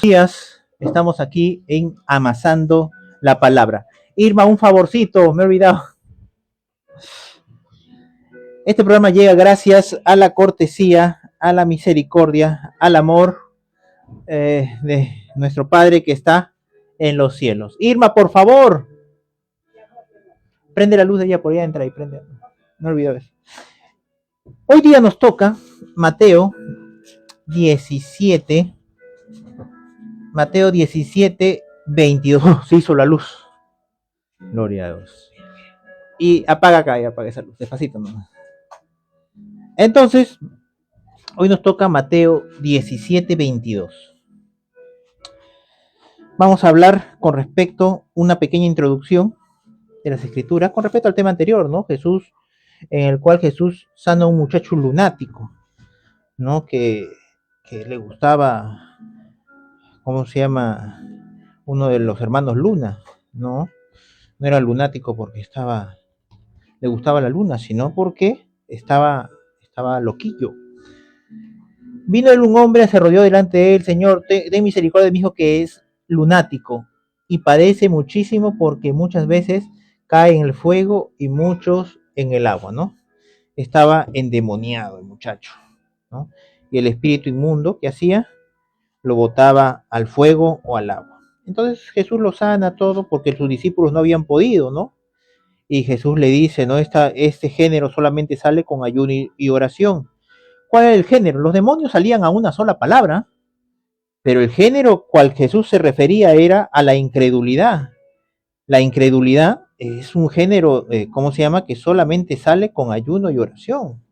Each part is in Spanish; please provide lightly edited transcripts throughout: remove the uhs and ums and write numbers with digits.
días, estamos aquí en Amasando la Palabra. Irma, un favorcito, me he olvidado. Este programa llega gracias a la cortesía, a la misericordia, al amor de nuestro Padre que está en los cielos. Irma, por favor, prende la luz de ella por allá, entra y prende. Me he olvidado eso. Hoy día nos toca Mateo 17, Mateo 17, 22. Se hizo la luz. Gloria a Dios. Y apaga acá y apaga esa luz, despacito nomás. Entonces, hoy nos toca Mateo 17, 22. Vamos a hablar con respecto a una pequeña introducción de las escrituras con respecto al tema anterior, ¿no? Jesús, en el cual Jesús sana a un muchacho lunático, ¿no? Que le gustaba, ¿cómo se llama? Uno de los hermanos Luna, ¿no? No era lunático porque le gustaba la luna, sino porque estaba loquillo. Vino él un hombre, se rodeó delante de él, Señor, ten misericordia de mi hijo que es lunático y padece muchísimo porque muchas veces cae en el fuego y muchos en el agua, ¿no? Estaba endemoniado el muchacho, ¿no? Y el espíritu inmundo que hacía lo botaba al fuego o al agua. Entonces Jesús lo sana todo porque sus discípulos no habían podido, ¿no? Y Jesús le dice, ¿no? Este género solamente sale con ayuno y oración. ¿Cuál era el género? Los demonios salían a una sola palabra, pero el género cual Jesús se refería era a la incredulidad. La incredulidad es un género, ¿cómo se llama? Que solamente sale con ayuno y oración,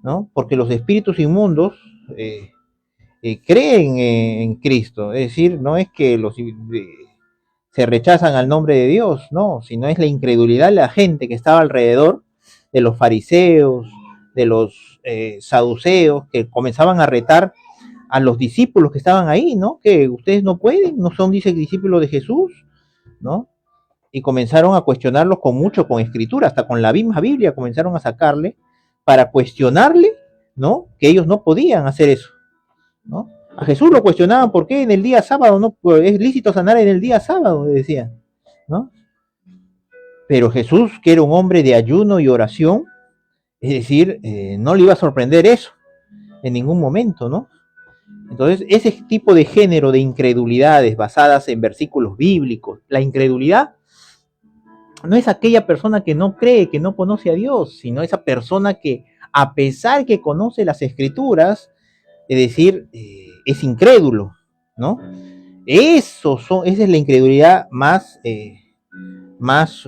¿no? Porque los espíritus inmundos creen en Cristo, es decir, no es que se rechazan al nombre de Dios, no, sino es la incredulidad de la gente que estaba alrededor de los fariseos, de los saduceos, que comenzaban a retar a los discípulos que estaban ahí, ¿no? Que ustedes no pueden, no son, dice, discípulos de Jesús, ¿no? Y comenzaron a cuestionarlos con escritura, hasta con la misma Biblia comenzaron a sacarle para cuestionarle, ¿no? Que ellos no podían hacer eso, ¿no? A Jesús lo cuestionaban por qué en el día sábado no es lícito sanar en el día sábado, decían, ¿no? Pero Jesús, que era un hombre de ayuno y oración, es decir, no le iba a sorprender eso en ningún momento, ¿no? Entonces, ese tipo de género de incredulidades basadas en versículos bíblicos, la incredulidad no es aquella persona que no cree, que no conoce a Dios, sino esa persona que, a pesar que conoce las escrituras, es decir, es incrédulo, ¿no? Esa es la incredulidad más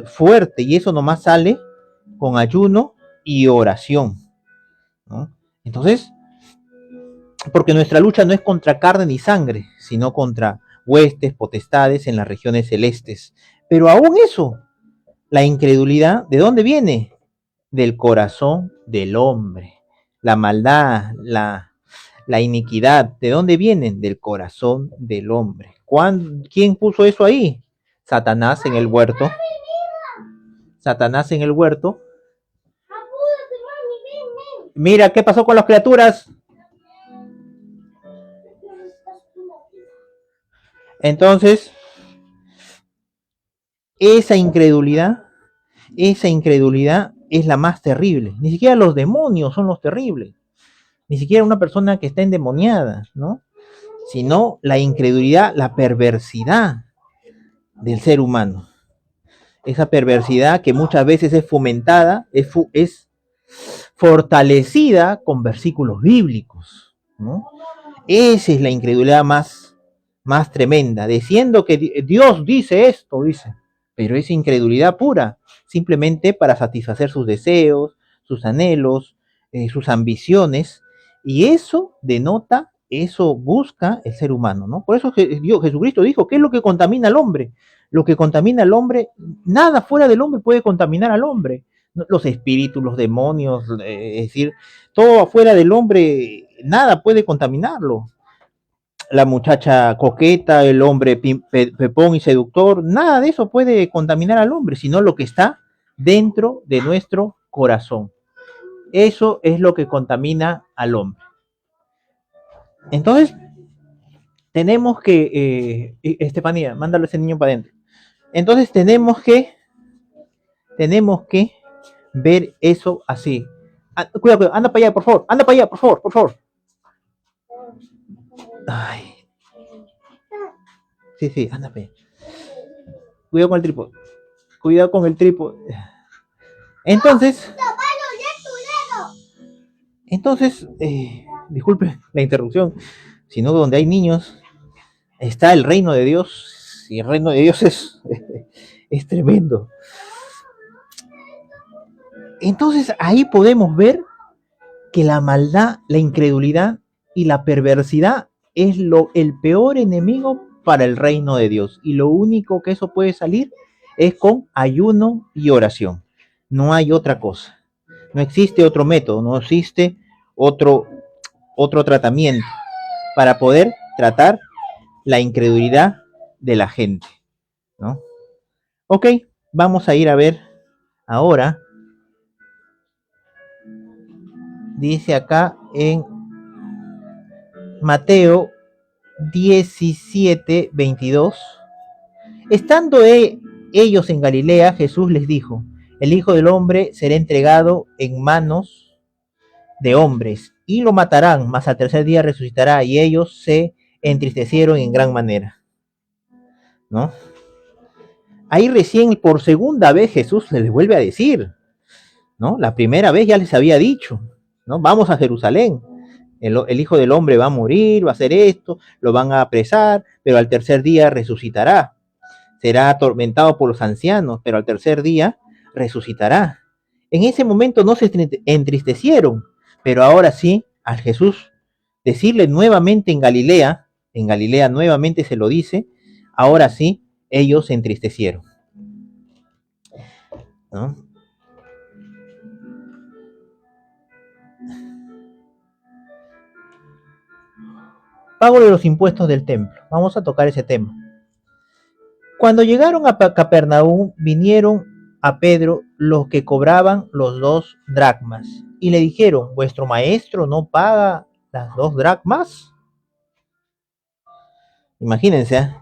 fuerte, y eso nomás sale con ayuno y oración, ¿no? Entonces, porque nuestra lucha no es contra carne ni sangre, sino contra huestes, potestades en las regiones celestes. Pero aún eso, la incredulidad, ¿de dónde viene? Del corazón del hombre. La maldad, la iniquidad, ¿de dónde vienen? Del corazón del hombre. ¿Quién puso eso ahí? Satanás en el huerto. Satanás en el huerto. Mira, ¿qué pasó con las criaturas? Entonces, esa incredulidad es la más terrible. Ni siquiera los demonios son los terribles. Ni siquiera una persona que está endemoniada, ¿no? Sino la incredulidad, la perversidad del ser humano. Esa perversidad que muchas veces es fomentada, es fortalecida con versículos bíblicos, ¿no? Esa es la incredulidad más tremenda, diciendo que Dios dice esto, dice, pero es incredulidad pura, simplemente para satisfacer sus deseos, sus anhelos, sus ambiciones, y eso busca el ser humano, ¿no? Por eso Jesucristo dijo, ¿qué es lo que contamina al hombre? Lo que contamina al hombre, nada fuera del hombre puede contaminar al hombre. Los espíritus, los demonios, es decir, todo afuera del hombre, nada puede contaminarlo. La muchacha coqueta, el hombre pepón y seductor, nada de eso puede contaminar al hombre, sino lo que está dentro de nuestro corazón. Eso es lo que contamina al hombre. Entonces, tenemos que, Estefanía, mándalo a ese niño para adentro. Entonces tenemos que ver eso así. Ah, cuidado, cuidado, anda para allá, por favor, anda para allá, por favor, por favor. Ay, sí, sí, anda para allá. Cuidado con el trípode. Cuidado con el trípode. Entonces, disculpe la interrupción, sino donde hay niños está el reino de Dios y el reino de Dios es tremendo. Entonces ahí podemos ver que la maldad, la incredulidad y la perversidad es el peor enemigo para el reino de Dios. Y lo único que eso puede salir es con ayuno y oración. No hay otra cosa. No existe otro método, no existe otro, otro tratamiento para poder tratar la incredulidad de la gente, ¿no? Ok, vamos a ir a ver ahora. Dice acá en Mateo 17:22. Estando ellos en Galilea, Jesús les dijo, el Hijo del Hombre será entregado en manos de hombres y lo matarán, mas al tercer día resucitará. Y ellos se entristecieron en gran manera, ¿no? Ahí recién por segunda vez Jesús les vuelve a decir, ¿no? La primera vez ya les había dicho, ¿no? Vamos a Jerusalén, el Hijo del Hombre va a morir, va a hacer esto, lo van a apresar, pero al tercer día resucitará. Será atormentado por los ancianos, pero al tercer día resucitará. En ese momento no se entristecieron, pero ahora sí, al Jesús decirle nuevamente en Galilea nuevamente se lo dice, ahora sí, ellos se entristecieron, ¿no? Pago de los impuestos del templo. Vamos a tocar ese tema. Cuando llegaron a Capernaum, vinieron a Pedro los que cobraban los 2 dracmas y le dijeron, ¿vuestro maestro no paga las 2 dracmas? Imagínense, ¿eh?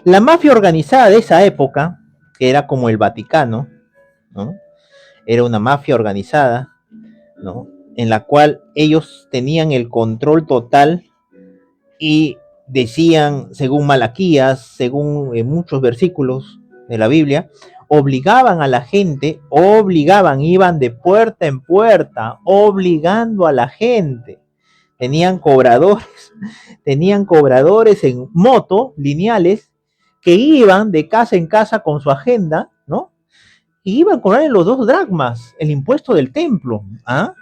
La mafia organizada de esa época, que era como el Vaticano, ¿no? Era una mafia organizada, ¿no? En la cual ellos tenían el control total y decían, según Malaquías, según muchos versículos de la Biblia, obligaban a la gente, iban de puerta en puerta, obligando a la gente. Tenían cobradores, tenían cobradores en moto, lineales, que iban de casa en casa con su agenda, ¿no? Y iban a cobrar en los 2 dracmas, el impuesto del templo, ¿ah?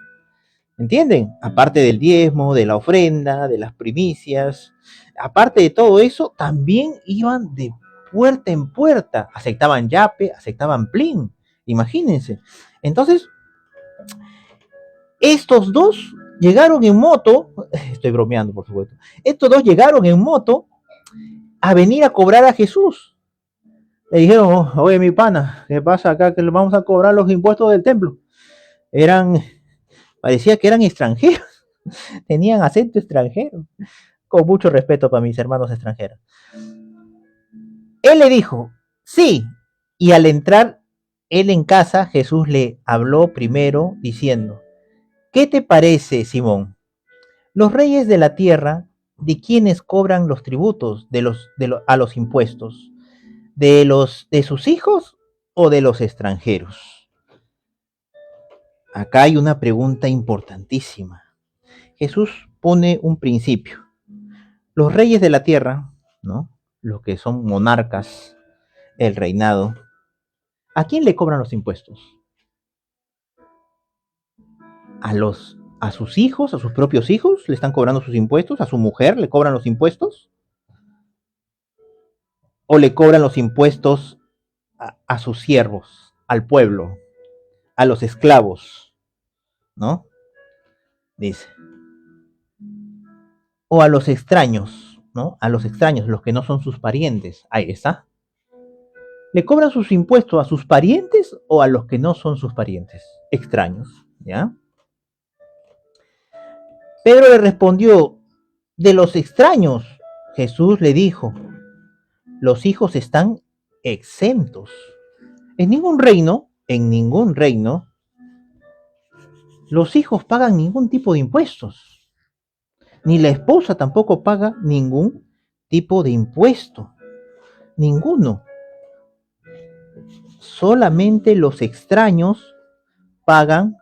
¿Entienden? Aparte del diezmo, de la ofrenda, de las primicias, aparte de todo eso, también iban de puerta en puerta, aceptaban yape, aceptaban plin, imagínense. Entonces, estos dos llegaron en moto, estoy bromeando por supuesto, estos dos llegaron en moto a venir a cobrar a Jesús. Le dijeron, oye mi pana, ¿qué pasa acá? Que le vamos a cobrar los impuestos del templo. Parecía que eran extranjeros, tenían acento extranjero, con mucho respeto para mis hermanos extranjeros. Él le dijo, sí, y al entrar él en casa, Jesús le habló primero diciendo, ¿qué te parece, Simón? Los reyes de la tierra, ¿de quiénes cobran los tributos a los impuestos? ¿De sus hijos o de los extranjeros? Acá hay una pregunta importantísima. Jesús pone un principio. Los reyes de la tierra, ¿no? Los que son monarcas, el reinado, ¿a quién le cobran los impuestos? ¿A sus hijos, a sus propios hijos le están cobrando sus impuestos? ¿A su mujer le cobran los impuestos? ¿O le cobran los impuestos a sus siervos, al pueblo, a los esclavos? ¿No? Dice. O a los extraños, ¿no? A los extraños, los que no son sus parientes. Ahí está. ¿Le cobran sus impuestos a sus parientes o a los que no son sus parientes? Extraños, ¿ya? Pedro le respondió, de los extraños. Jesús le dijo, los hijos están exentos. En ningún reino, los hijos pagan ningún tipo de impuestos. Ni la esposa tampoco paga ningún tipo de impuesto. Ninguno. Solamente los extraños pagan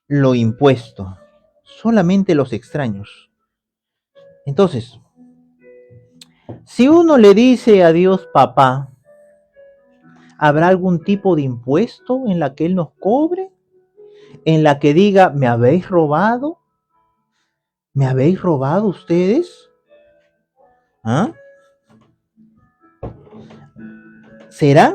lo impuesto. Solamente los extraños. Entonces, si uno le dice a Dios papá, ¿habrá algún tipo de impuesto en la que Él nos cobre? ¿En la que diga, me habéis robado? ¿Me habéis robado ustedes? ¿Ah? ¿Serán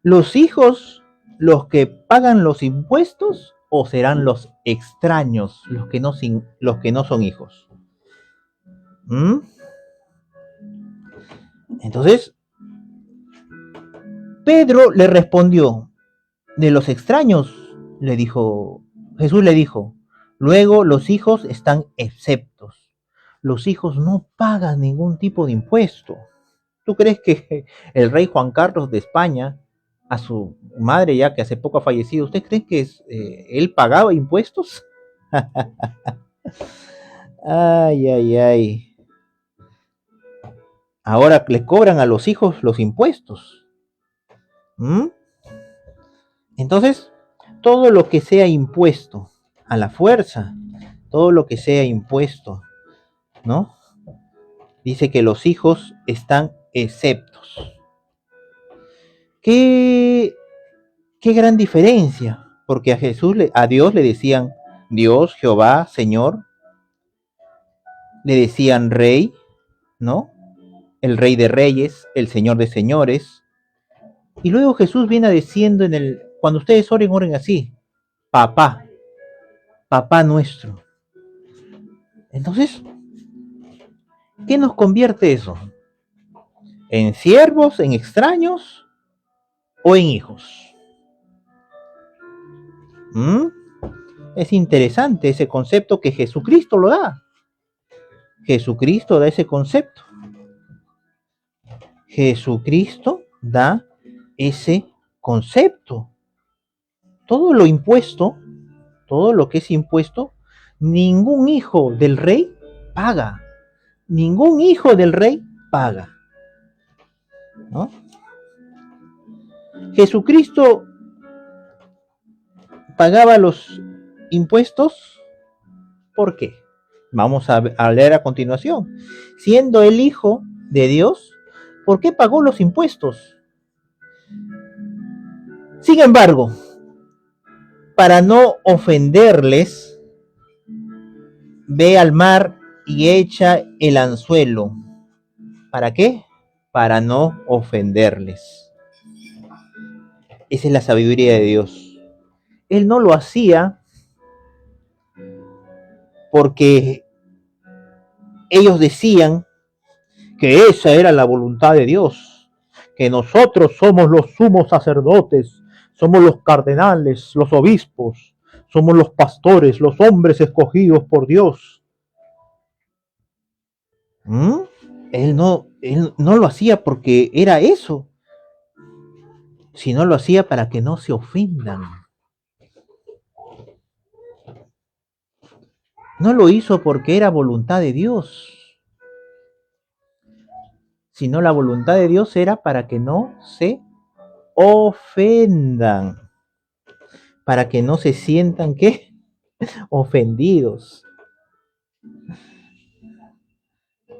los hijos los que pagan los impuestos o serán los extraños los que no son hijos? ¿Mm? Entonces, Pedro le respondió, de los extraños, le dijo, Jesús le dijo, luego los hijos están exceptos. Los hijos no pagan ningún tipo de impuesto. ¿Tú crees que el rey Juan Carlos de España, a su madre ya que hace poco ha fallecido, ¿usted cree que él pagaba impuestos? Ay, ay, ay. Ahora le cobran a los hijos los impuestos. ¿Mm? Entonces, todo lo que sea impuesto a la fuerza, todo lo que sea impuesto, ¿no? Dice que los hijos están exceptos. ¿Qué, qué gran diferencia? Porque a Dios le decían Dios, Jehová, Señor, le decían Rey, ¿no? El Rey de Reyes, el Señor de Señores. Y luego Jesús viene diciendo cuando ustedes oren, oren así, papá, papá nuestro. Entonces, ¿qué nos convierte eso? ¿En siervos, en extraños o en hijos? ¿Mm? Es interesante ese concepto que Jesucristo lo da. Jesucristo da ese concepto. Jesucristo da ese concepto. Todo lo impuesto, todo lo que es impuesto, ningún hijo del rey paga. Ningún hijo del rey paga. ¿No? Jesucristo pagaba los impuestos. ¿Por qué? Vamos a leer a continuación. Siendo el hijo de Dios, ¿por qué pagó los impuestos? Sin embargo, para no ofenderles, ve al mar y echa el anzuelo. ¿Para qué? Para no ofenderles. Esa es la sabiduría de Dios. Él no lo hacía porque ellos decían que esa era la voluntad de Dios, que nosotros somos los sumos sacerdotes, somos los cardenales, los obispos, somos los pastores, los hombres escogidos por Dios. ¿Mm? Él no lo hacía porque era eso, sino lo hacía para que no se ofendan. No lo hizo porque era voluntad de Dios, sino la voluntad de Dios era para que no se ofendan, para que no se sientan ¿qué? Ofendidos.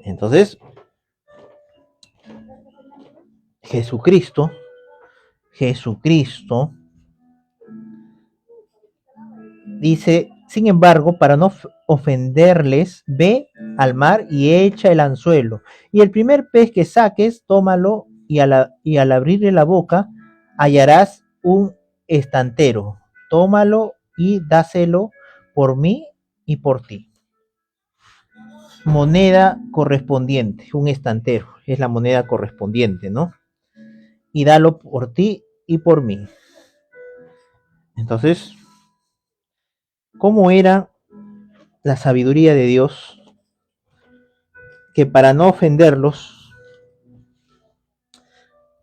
Entonces, Jesucristo, Jesucristo dice, sin embargo, para no ofenderles, ve al mar y echa el anzuelo. Y el primer pez que saques, tómalo y al abrirle la boca hallarás un estantero. Tómalo y dáselo por mí y por ti. Moneda correspondiente, un estantero, es la moneda correspondiente, ¿no? Y dalo por ti y por mí. Entonces, ¿cómo era la sabiduría de Dios? que para no ofenderlos,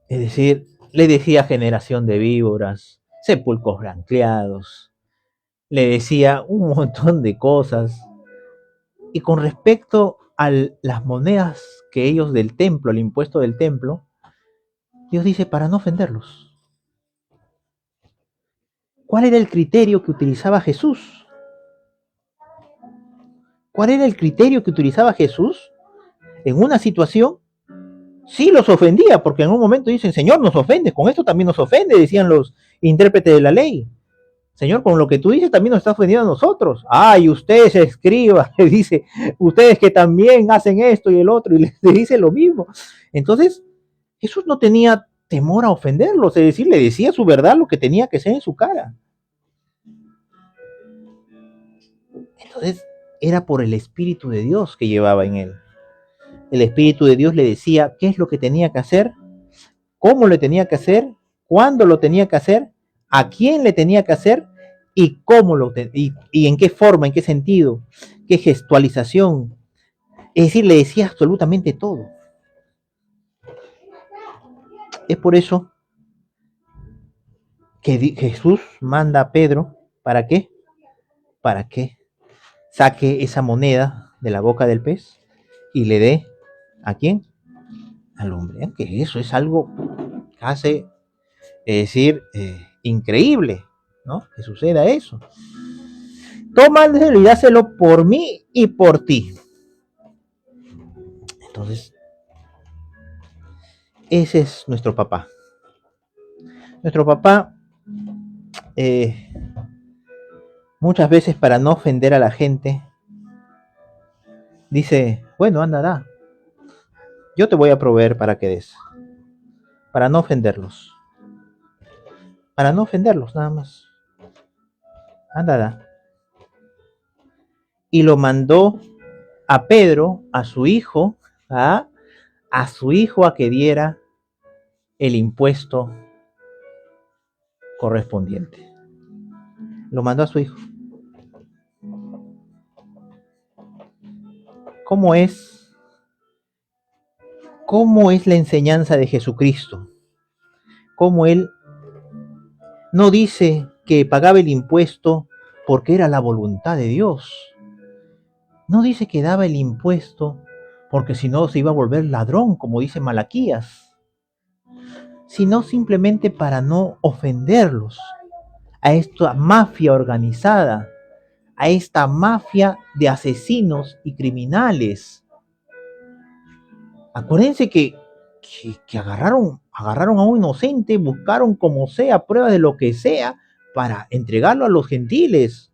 es decir, le decía generación de víboras, sepulcros blanqueados, le decía un montón de cosas. Y con respecto a las monedas que ellos del templo, el impuesto del templo, Dios dice para no ofenderlos. ¿Cuál era el criterio que utilizaba Jesús? ¿Cuál era el criterio que utilizaba Jesús en una situación? Sí los ofendía, porque en un momento dicen, Señor, nos ofende, con esto también nos ofende, decían los intérpretes de la ley. Señor, con lo que tú dices también nos está ofendiendo a nosotros. Ay, ustedes escriban, le dice, ustedes que también hacen esto y el otro, y le dice lo mismo. Entonces, Jesús no tenía temor a ofenderlos, es decir, le decía su verdad, lo que tenía que ser en su cara. Entonces, era por el Espíritu de Dios que llevaba en él. El Espíritu de Dios le decía qué es lo que tenía que hacer, cómo lo tenía que hacer, cuándo lo tenía que hacer, a quién le tenía que hacer y cómo y en qué forma, en qué sentido, qué gestualización. Es decir, le decía absolutamente todo. Es por eso que Jesús manda a Pedro, ¿para qué? Para que saque esa moneda de la boca del pez y le dé ¿a quién? Al hombre. Que eso es algo que hace, es decir, increíble, ¿no? Que suceda eso. Tómalo y dáselo por mí y por ti. Entonces, ese es nuestro papá. Nuestro papá, muchas veces para no ofender a la gente, dice, bueno, anda, da. Yo te voy a proveer para que des. Para no ofenderlos. Para no ofenderlos, nada más. Anda, da. Y lo mandó a Pedro, a su hijo, a su hijo a que diera el impuesto correspondiente. Lo mandó a su hijo. ¿Cómo es? ¿Cómo es la enseñanza de Jesucristo? ¿Cómo él no dice que pagaba el impuesto porque era la voluntad de Dios? No dice que daba el impuesto porque si no se iba a volver ladrón, como dice Malaquías, sino simplemente para no ofenderlos a esta mafia organizada, a esta mafia de asesinos y criminales. Acuérdense que agarraron a un inocente, buscaron como sea, pruebas de lo que sea, para entregarlo a los gentiles.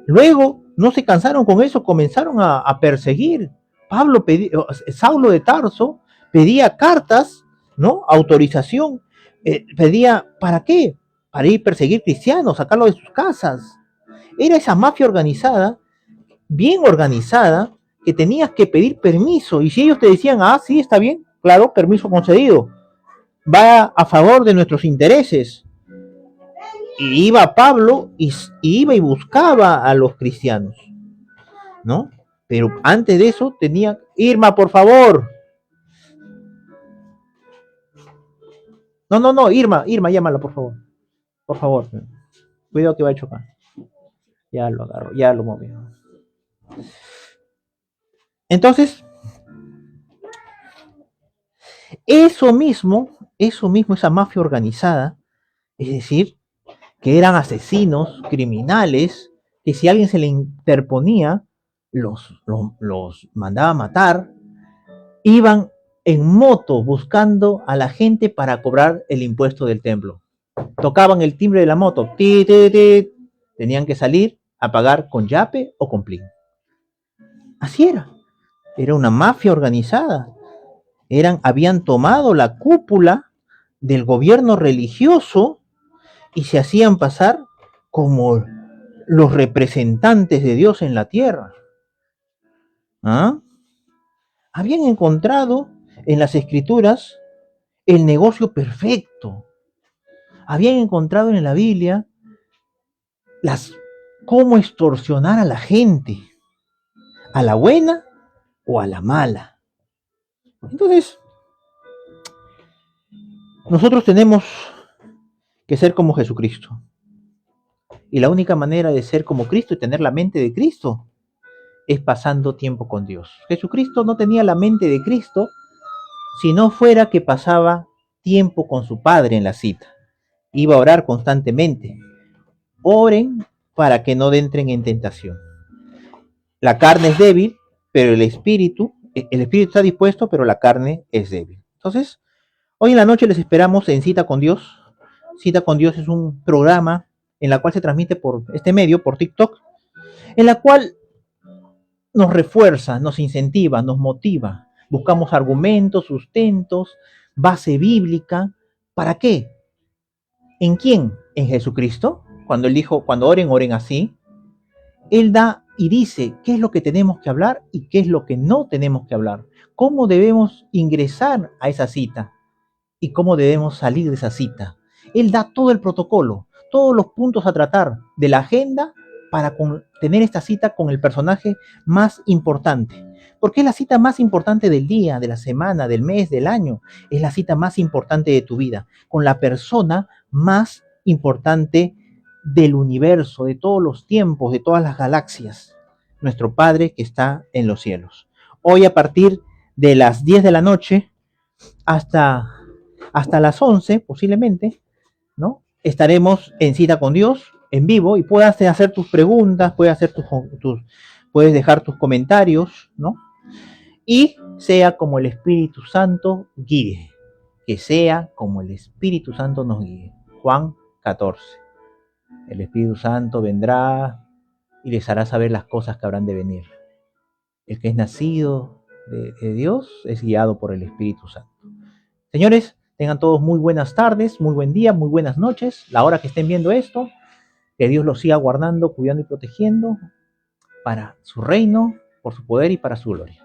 Luego, no se cansaron con eso, comenzaron a perseguir. Saulo de Tarso pedía cartas, ¿no? Autorización. Pedía, ¿para qué? Para ir a perseguir cristianos, sacarlos de sus casas. Era esa mafia organizada, bien organizada, que tenías que pedir permiso. Y si ellos te decían, ah, sí, está bien, claro, permiso concedido, va a favor de nuestros intereses. Y iba Pablo y iba y buscaba a los cristianos, ¿no? Pero antes de eso tenía, Irma, por favor. No, Irma, llámala, por favor. Por favor. Cuidado que va a chocar. Ya lo agarro, ya lo movió. Entonces, eso mismo, esa mafia organizada, es decir, que eran asesinos, criminales, que si alguien se le interponía, los mandaba a matar, iban en moto buscando a la gente para cobrar el impuesto del templo. Tocaban el timbre de la moto, ti, ti, ti. Tenían que salir a pagar con yape o con plin. Así era una mafia organizada. Habían tomado la cúpula del gobierno religioso y se hacían pasar como los representantes de Dios en la tierra. ¿Ah? Habían encontrado en las escrituras el negocio perfecto. Habían encontrado en la Biblia cómo extorsionar a la gente, a la buena o a la mala. Entonces, nosotros tenemos que ser como Jesucristo. Y la única manera de ser como Cristo y tener la mente de Cristo es pasando tiempo con Dios. Jesucristo no tenía la mente de Cristo si no fuera que pasaba tiempo con su Padre en la cita. Iba a orar constantemente. Oren para que no entren en tentación. La carne es débil, pero el espíritu está dispuesto, pero la carne es débil. Entonces, hoy en la noche les esperamos en Cita con Dios. Cita con Dios es un programa en la cual se transmite por este medio, por TikTok, en la cual nos refuerza, nos incentiva, nos motiva. Buscamos argumentos, sustentos, base bíblica. ¿Para qué? ¿En quién? En Jesucristo. Cuando él dijo, cuando oren, oren así. Él da y dice qué es lo que tenemos que hablar y qué es lo que no tenemos que hablar. Cómo debemos ingresar a esa cita y cómo debemos salir de esa cita. Él da todo el protocolo, todos los puntos a tratar de la agenda para tener esta cita con el personaje más importante. Porque es la cita más importante del día, de la semana, del mes, del año. Es la cita más importante de tu vida, con la persona más importante del universo, de todos los tiempos, de todas las galaxias. Nuestro Padre que está en los cielos. Hoy a partir de las 10 de la noche hasta las 11 posiblemente, ¿no? Estaremos en Cita con Dios, en vivo, y puedas hacer tus preguntas, puedes dejar tus comentarios, ¿no? Y sea como el Espíritu Santo guíe, que sea como el Espíritu Santo nos guíe. Juan 14. El Espíritu Santo vendrá y les hará saber las cosas que habrán de venir. El que es nacido de Dios es guiado por el Espíritu Santo. Señores, tengan todos muy buenas tardes, muy buen día, muy buenas noches, la hora que estén viendo esto. Que Dios los siga guardando, cuidando y protegiendo para su reino, por su poder y para su gloria.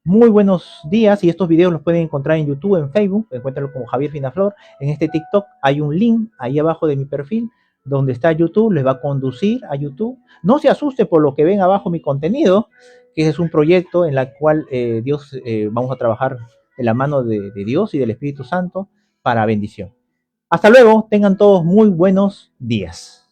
Muy buenos días, y estos videos los pueden encontrar en YouTube, en Facebook, encuéntrenlo como Javier Finaflor. En este TikTok hay un link ahí abajo de mi perfil donde está YouTube, les va a conducir a YouTube. No se asuste por lo que ven abajo mi contenido, que es un proyecto en el cual vamos a trabajar de la mano de Dios y del Espíritu Santo para bendición. Hasta luego, tengan todos muy buenos días.